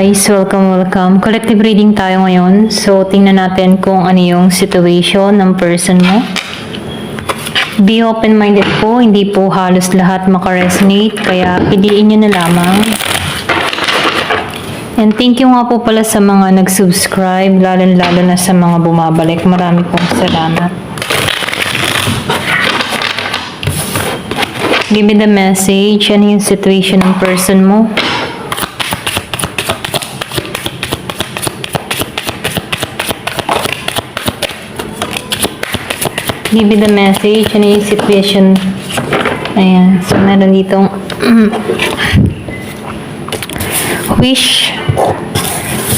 guys, welcome. Collective reading tayo ngayon. So, tingnan natin kung ano yung situation ng person mo. Be open-minded po, hindi po halos lahat makaresonate, kaya piliin nyo na lamang. And thank you nga po pala sa mga nag-subscribe, lalo na sa mga bumabalik. Marami pong salamat. Give me the message, ano yung situation ng person mo. Give me the message, ano yung situation. Ayan, so meron ditong wish,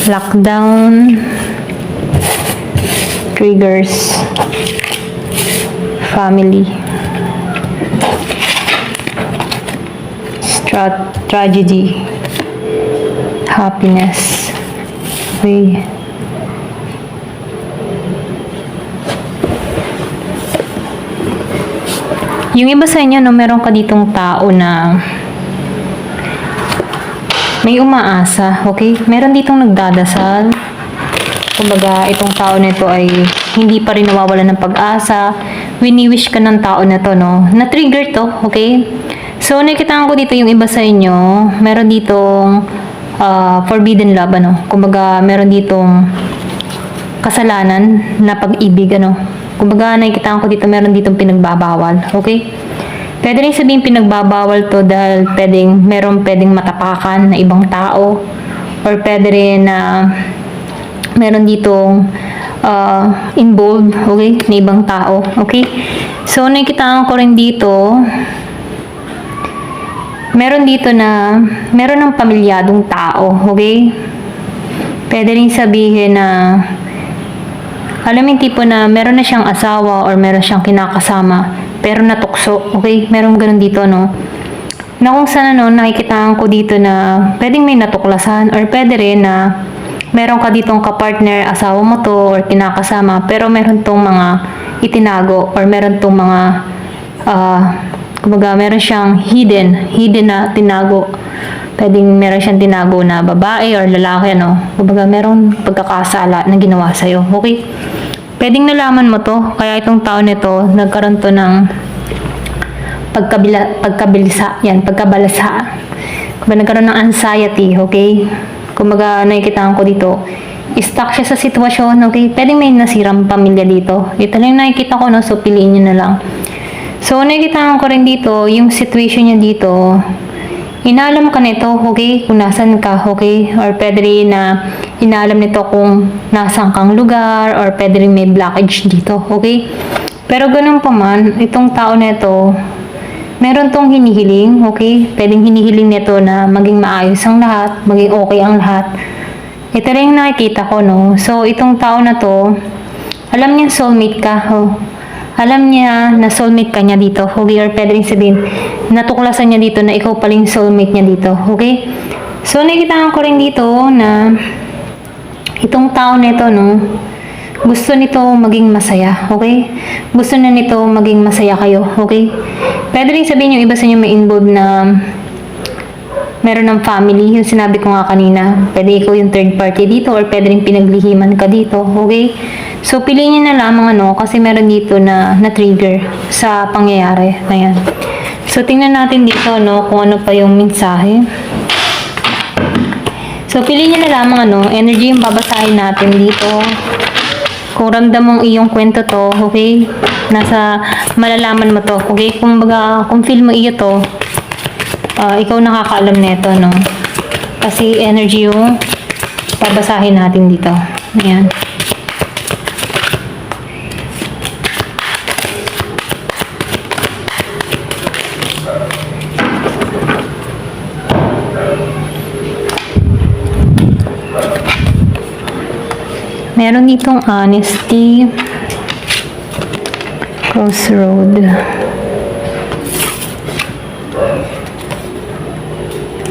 lockdown, triggers, family, tragedy, happiness, okay. Yung iba sa inyo, no, meron ka ditong tao na may umaasa, okay? Meron ditong nagdadasal. Kumbaga, itong tao na ito ay hindi pa rin nawawala ng pag-asa. Wini-wish ka ng tao na to, no? Na-trigger to, okay? So, nakikitaan ko dito yung iba sa inyo, meron ditong forbidden love, ano? Kumbaga, meron ditong kasalanan na pag-ibig, ano? Kumbaga, nakikitaan ko dito, meron ditong pinagbabawal, okay? Pwede rin sabihin pinagbabawal to dahil pwedeng matapakan na ibang tao, or pwede rin na meron ditong involved, okay, na ibang tao, okay? So, nakikitaan ko rin dito, meron dito na meron ng pamilyadong tao, okay? Pwede rin sabihin na alam mo yung tipo na meron na siyang asawa or meron siyang kinakasama pero natukso, okay? Meron ganun dito, no? Na kung saan, no, nakikitaan ko dito na pwedeng may natuklasan or pwede rin na meron ka ditong kapartner, asawa mo to or kinakasama pero meron tong mga itinago or meron tong mga kumbaga meron siyang hidden na tinago. Pwedeng meron siyang tinago na babae or lalaki, ano. Kumbaga meron pagkakasala na ginawa sa'yo, okay? Pwedeng nalaman mo to, kaya itong tao nito nagkaroon to ng pagkabalasa. Kumbaga nagkaroon ng anxiety, okay? Kumbaga nakikitaan ko dito, stuck siya sa sitwasyon, okay? Pwedeng may nasirang pamilya dito. Ito lang yung nakikita ko, no? So piliin nyo na lang. So nakikitaan ko rin dito, yung situation niya dito, inaalam ka nito, okay, kung nasan ka, okay, or pwede rin na inaalam nito kung nasan kang lugar, or pwede rin may blockage dito, okay. Pero ganun pa man, itong tao nito, meron tong hinihiling, okay, pwedeng hinihiling nito na maging maayos ang lahat, maging okay ang lahat. Ito rin yung nakikita ko, no. So itong tao na to, alam niya soulmate ka, oh. Alam niya na soulmate ka niya dito, okay? Or pwede rin sabihin, natuklasan niya dito na ikaw paling soulmate niya dito, okay? So, nakikitaan ko rin dito na itong tao nito, no, gusto nito maging masaya, okay? Gusto na nito maging masaya kayo, okay? Pwede rin sabihin yung iba sa inyo may involved na meron ng family, yung sinabi ko nga kanina, pwede ikaw yung third party dito or pwede rin pinaglihiman ka dito, okay? So, piliin nyo na lamang, ano, kasi meron dito na trigger sa pangyayari. Ayan. So, tingnan natin dito, no, kung ano pa yung mensahe. So, piliin nyo na lamang, ano, energy yung babasahin natin dito. Kung ramdam mong iyong kwento to, okay? Nasa malalaman mo to, okay? Kung feel mo iyo to, ikaw nakakaalam nito, no? Kasi energy yung babasahin natin dito. Ayan. Meron ditong honesty, crossroad,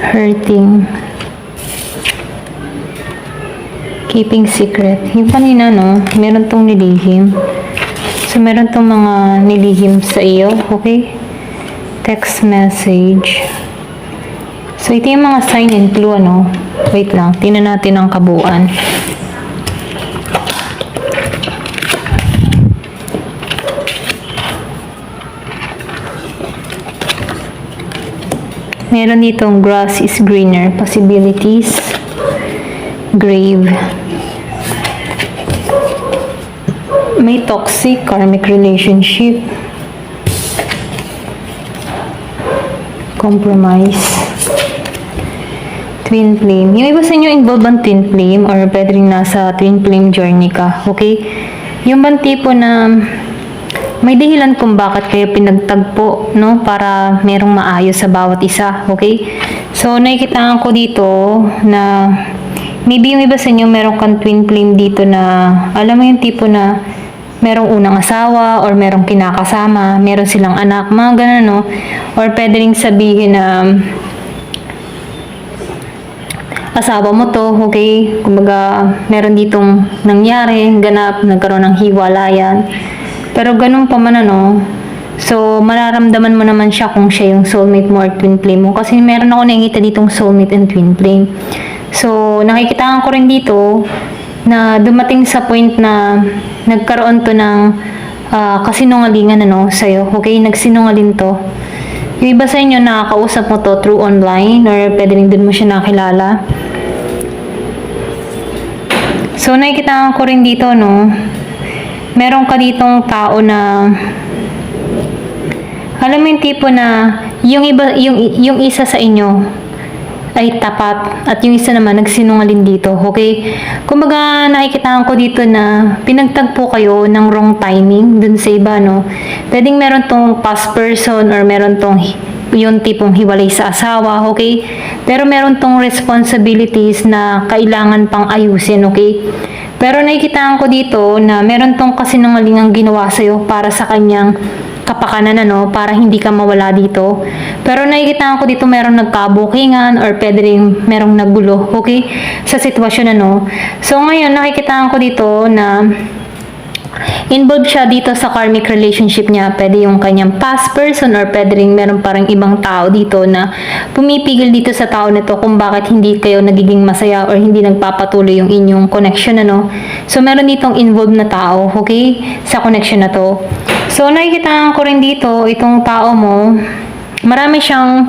hurting, keeping secret. Yung kanina, no, meron tong nilihim. So, meron tong mga nilihim sa iyo, okay? Text message. So, ito yung mga sign and clue, ano. Wait lang, tingnan natin ang kabuuan. Meron ditong grass is greener, possibilities, grave. May toxic karmic relationship, compromise, twin flame. Yung iba sa inyo involved ang twin flame or pwede rin nasa twin flame journey ka, okay? Yung bang tipo na may dahilan kung bakit kayo pinagtagpo, no? Para merong maayos sa bawat isa, okay? So, nakikitaan ko dito na maybe yung iba sa inyo meron kang twin flame dito na alam mo yung tipo na merong unang asawa or merong kinakasama, meron silang anak, mga ganun, no? Or pwede rin sabihin na asawa mo to, okay? Kumbaga, meron ditong nangyari, ganap, nagkaroon ng hiwalayan. Pero ganun pa man, ano, so mararamdaman mo naman siya kung siya yung soulmate mo or twin flame mo. Kasi meron ako nakikita ditong soulmate and twin flame. So, nakikitaan ko rin dito na dumating sa point na nagkaroon to ng kasinungalingan, ano, sa'yo. Okay, nagsinungaling to. Yung iba sa inyo, nakakausap mo to through online or pwede rin din mo siya nakilala. So, nakikitaan ko rin dito, no, meron ka ditong tao na alam mo yung tipo na yung iba, yung isa sa inyo ay tapat at yung isa naman nagsinungaling dito, okay? Kumbaga nakikitaan ko dito na pinagtagpo kayo ng wrong timing dun sa iba, no? Pwedeng meron tong past person or meron tong yung tipong hiwalay sa asawa, okay? Pero meron tong responsibilities na kailangan pang ayusin, okay? Pero nakikitaan ko dito na meron tong kasinungalingang ginawa sa'yo para sa kanyang kapakanan, ano, para hindi ka mawala dito. Pero nakikitaan ko dito meron nagkabukingan or pwede rin merong nagulo, okay? Sa sitwasyon, ano. So ngayon, nakikitaan ko dito na involved siya dito sa karmic relationship niya. Pwede yung kanyang past person or pwede rin meron parang ibang tao dito na pumipigil dito sa tao nito kung bakit hindi kayo nagiging masaya or hindi nagpapatuloy yung inyong connection, ano. So, meron ditong involved na tao, okay, sa connection na to. So, nakikitaan ko rin dito, itong tao mo, marami siyang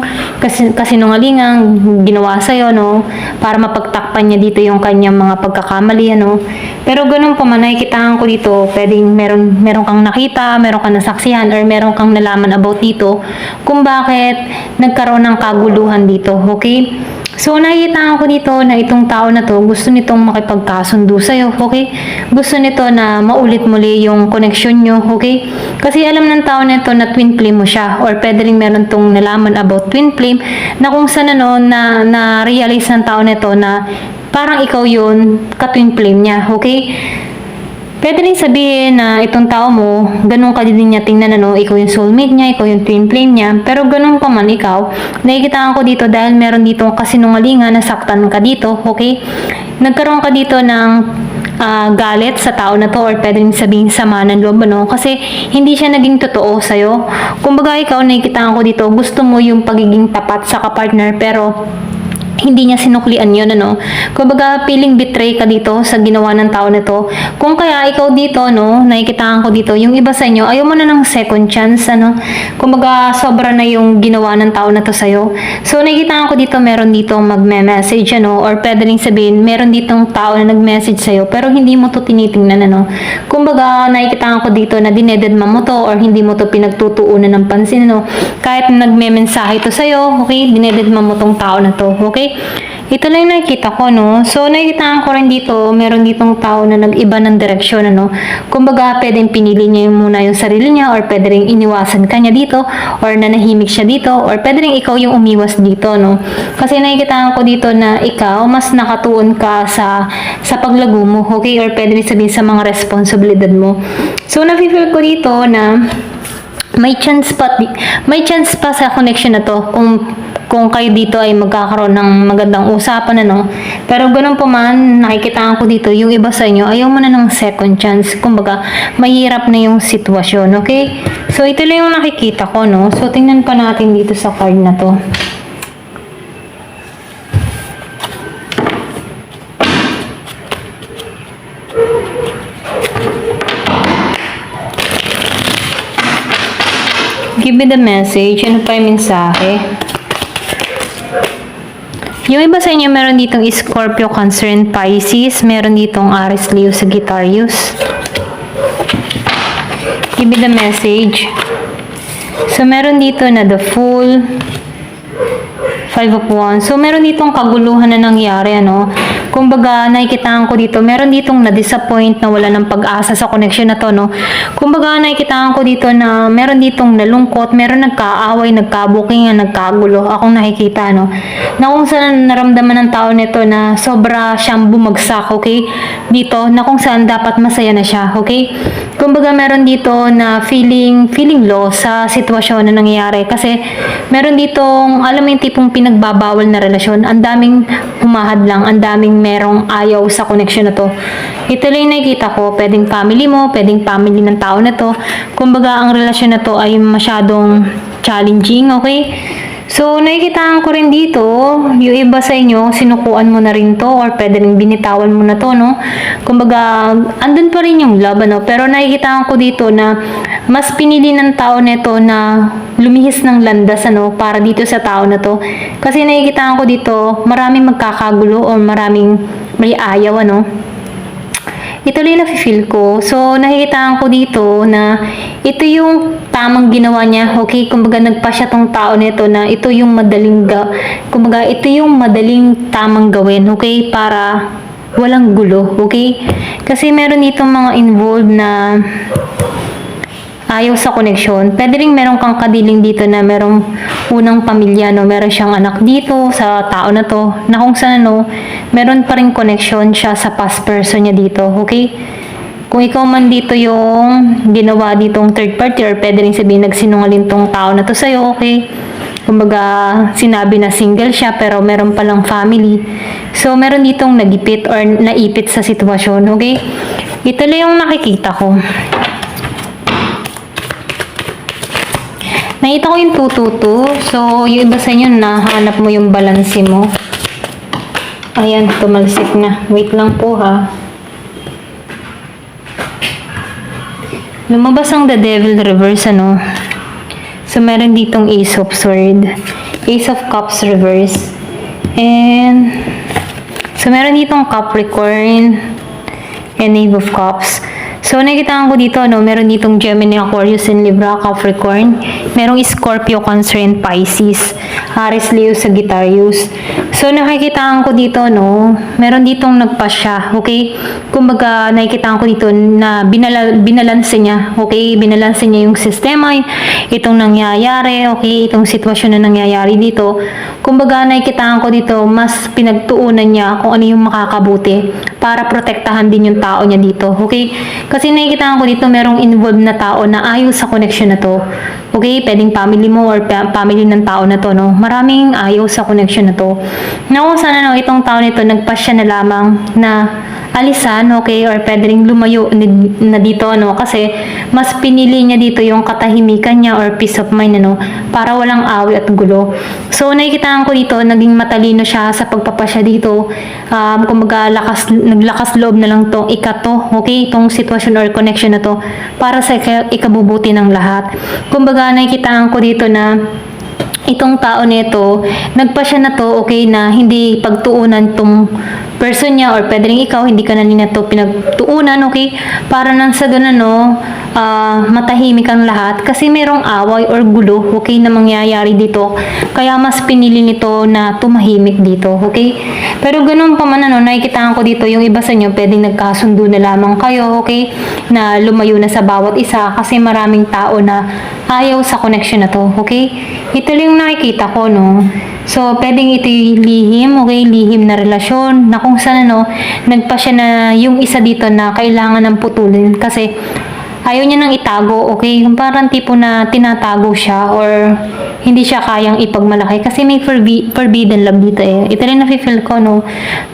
kasinungalingang ginawa sa'yo, no? Para mapagtakpan niya dito yung kanyang mga pagkakamali, ano? Pero ganun pa man, nakikitaan ko dito, pwedeng meron kang nakita, meron kang nasaksihan, or meron kang nalaman about dito kung bakit nagkaroon ng kaguluhan dito, okay? So, nakikitaan ko dito na itong tao na to, gusto nitong makipagkasundo sa'yo, okay? Gusto nito na maulit muli yung connection nyo, okay? Kasi alam ng tao na ito na twin flame mo siya, or pwede rin meron tong nalaman about twin flame, na kung saan, ano, na-realize ng tao na ito na parang ikaw yun, ka-twin flame niya, okay? Pwede rin sabihin na itong tao mo, ganun ka din niya tingnan, ano, ikaw yung soulmate niya, ikaw yung twin flame niya, pero ganun pa man ikaw, nakikitaan ko dito dahil meron dito kasinungalingan, nasaktan ka dito, okay? Nagkaroon ka dito ng galit sa tao na to or pwede rin sabihin sama ng loob, ano, kasi hindi siya naging totoo sa'yo. Kumbaga ikaw, nakikitaan ko dito, gusto mo yung pagiging tapat sa kapartner pero hindi niya sinuklian yun, ano. Kumbaga, feeling betray ka dito sa ginawa ng tao na to. Kung kaya ikaw dito, no, nakikitaan ko dito, yung iba sa inyo, ayaw mo na ng second chance, ano. Kumbaga, sobra na yung ginawa ng tao na to sa'yo. So, nakikitaan ko dito, meron dito magme-message, ano, or pwede rin sabihin, meron ditong tao na nag-message sa'yo, pero hindi mo to tinitingnan, ano. Kumbaga, nakikitaan ko dito na dinededma mo to, or hindi mo to pinagtutuunan ng pansin, ano. Kahit nagme-mensahe to sa'yo, okay, dinededma mo tong tao na to, okay. Ito lang yung nakikita ko, no? So, nakikitaan ko rin dito, meron ditong tao na nag-iba ng direksyon, ano? Kumbaga, pwedeng pinili niya muna yung sarili niya, or pwede rin iniwasan ka niya dito, or nanahimik siya dito, or pwede rin ikaw yung umiwas dito, no? Kasi nakikitaan ko dito na ikaw, mas nakatuon ka sa paglago mo, okay? Or pwede rin sabihin sa mga responsibilidad mo. So, nafe-feel ko dito na may chance pa sa connection na to kung kayo dito ay magkakaroon ng magandang usapan, ano. Pero ganun pa man, nakikitaan ko dito, yung iba sa inyo, ayaw mo na ng second chance. Kumbaga, mahirap na yung sitwasyon, okay? So, ito lang yung nakikita ko, no? So, tingnan pa natin dito sa card na to. Give me the message. Ano pa yung mensahe? Yung iba sa inyo, meron ditong Scorpio, Cancer, and Pisces. Meron ditong Aries, Leo, Sagittarius. Give me the message. So, meron dito na the Fool, Five of Wands. So, meron ditong kaguluhan na nangyari, ano? Kumbaga, nakikitaan ko dito, meron ditong na-disappoint na wala ng pag-asa sa connection na to, no? Kumbaga, nakikitaan ko dito na meron ditong nalungkot, meron nagkaaway, nagkabuking, nagkagulo. Akong nakikita, no? Na kung saan naramdaman ng tao nito na sobra siyang bumagsak, okay? Dito, na kung saan dapat masaya na siya, okay? Kumbaga, meron dito na feeling loss sa sitwasyon na nangyayari. Kasi, meron ditong, alam mo yung tipong pinagbabawal na relasyon. Ang daming humahad lang, ang daming merong ayaw sa connection na to. Ito lang yung nakikita ko, pwedeng family mo, pwedeng family ng tao na to. Kumbaga, ang relasyon na to ay masyadong challenging, okay? So, nakikitaan ko rin dito, yung iba sa inyo, sinukuan mo na rin to, or pwede rin binitawan mo na to, no? Kumbaga, andun pa rin yung love, ano? Pero nakikitaan ko dito na mas pinili ng tao nito na lumihis ng landas, ano, para dito sa tao na to. Kasi nakikitaan ko dito, maraming magkakagulo o maraming may ayaw, ano? Ito lang yung nafe-feel ko. So, nakikitaan ko dito na ito yung tamang ginawa niya. Okay? Kumbaga, nagpa siya tong tao nito na ito yung kumbaga, ito yung madaling tamang gawin. Okay? Para walang gulo. Okay? Kasi meron ditong mga involved na ayaw sa connection. Pwede rin meron kang kadiling dito na merong unang pamilya, no? Meron siyang anak dito sa tao na to, na kung saan, no, meron pa rin connection siya sa past person niya dito, okay? Kung ikaw man dito yung ginawa ditong third party, or pwede rin sabihin nagsinungaling tong tao na to sa'yo, okay? Kumbaga, sinabi na single siya pero meron palang family. So, meron ditong nagipit or naipit sa sitwasyon, okay? Ito lang yung nakikita ko. Nakita ko yung 222. So, yung iba sa inyo, nahanap mo yung balanse mo. Ayan, tumalsik na. Wait lang po, ha. Lumabas ang The Devil reverse, ano. So, meron ditong Ace of Sword. Ace of Cups reverse. And, so, meron ditong Capricorn and Knave of Cups. So, nakikitaan ko dito, no, meron ditong Gemini, Aquarius, and Libra, Capricorn. Merong Scorpio, Cancer, and Pisces. Aries, Leo, Sagittarius. So, nakikitaan ko dito, no, meron ditong nagpasya, okay? Kumbaga, nakikitaan ko dito na binalanse niya, okay? Binalanse niya yung sistema, itong nangyayari, okay? Itong sitwasyon na nangyayari dito. Kumbaga, nakikitaan ko dito, mas pinagtuunan niya kung ano yung makakabuti para protektahan din yung tao niya dito, okay? Kasi nakikitaan ko dito, merong involved na tao na ayaw sa connection na to. Okay? Pwedeng family mo or family ng tao na to, no? Maraming ayaw sa connection na to. Na kung sana, no, itong tao nito, nagpasya na lamang na alisan, okay? Or pwede rin lumayo na dito, no? Kasi mas pinili niya dito yung katahimikan niya or peace of mind, ano? Para walang away at gulo. So, nakikitaan ko dito, naging matalino siya sa pagpapasya dito. Kumbaga, naglakas loob na lang tong ikato, okay? Itong sitwasyon or connection na to para sa ikabubuti ng lahat. Kumbaga, nakikitaan ko dito na itong tao nito, nagpa siya na to, okay, na hindi pagtuunan tong person niya or pwede rin ikaw, hindi ka na nila to pinagtuunan, okay, para nang sa doon, ano, matahimik ang lahat kasi merong away or gulo, okay, na mangyayari dito, kaya mas pinili nito na tumahimik dito, okay. Pero ganun pa man, ano, nakikitaan ko dito, yung iba sa inyo, pwedeng nagkasundo na lamang kayo, okay, na lumayo na sa bawat isa kasi maraming tao na ayaw sa connection na to, okay. Ito lang yung nakikita ko, no. So, pwedeng ito yung lihim, okay, lihim na relasyon, na kung saan, ano, nagpa siya na yung isa dito na kailangan ng putulin kasi ayaw niya nang itago, okay, parang tipo na tinatago siya or hindi siya kayang ipagmalaki kasi may forbidden love dito eh. Ito rin nafe-feel ko, no,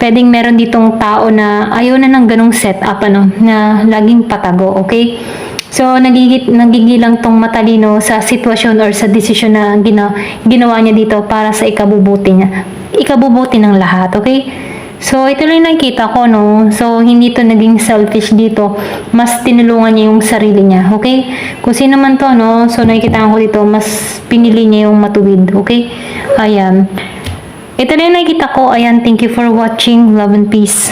pwedeng meron ditong tao na ayaw na ng ganong setup, ano, na laging patago, okay. So, nagigilang tong matalino sa sitwasyon or sa desisyon na ginawa niya dito para sa ikabubuti niya. Ikabubuti ng lahat, okay? So, ito lang yung nakikita ko, no? So, hindi to naging selfish dito. Mas tinulungan niya yung sarili niya, okay? Kung sino man to, no? So, nakikita ko dito, mas pinili niya yung matuwid, okay? Ayan. Ito lang yung nakikita ko. Ayan, thank you for watching. Love and peace.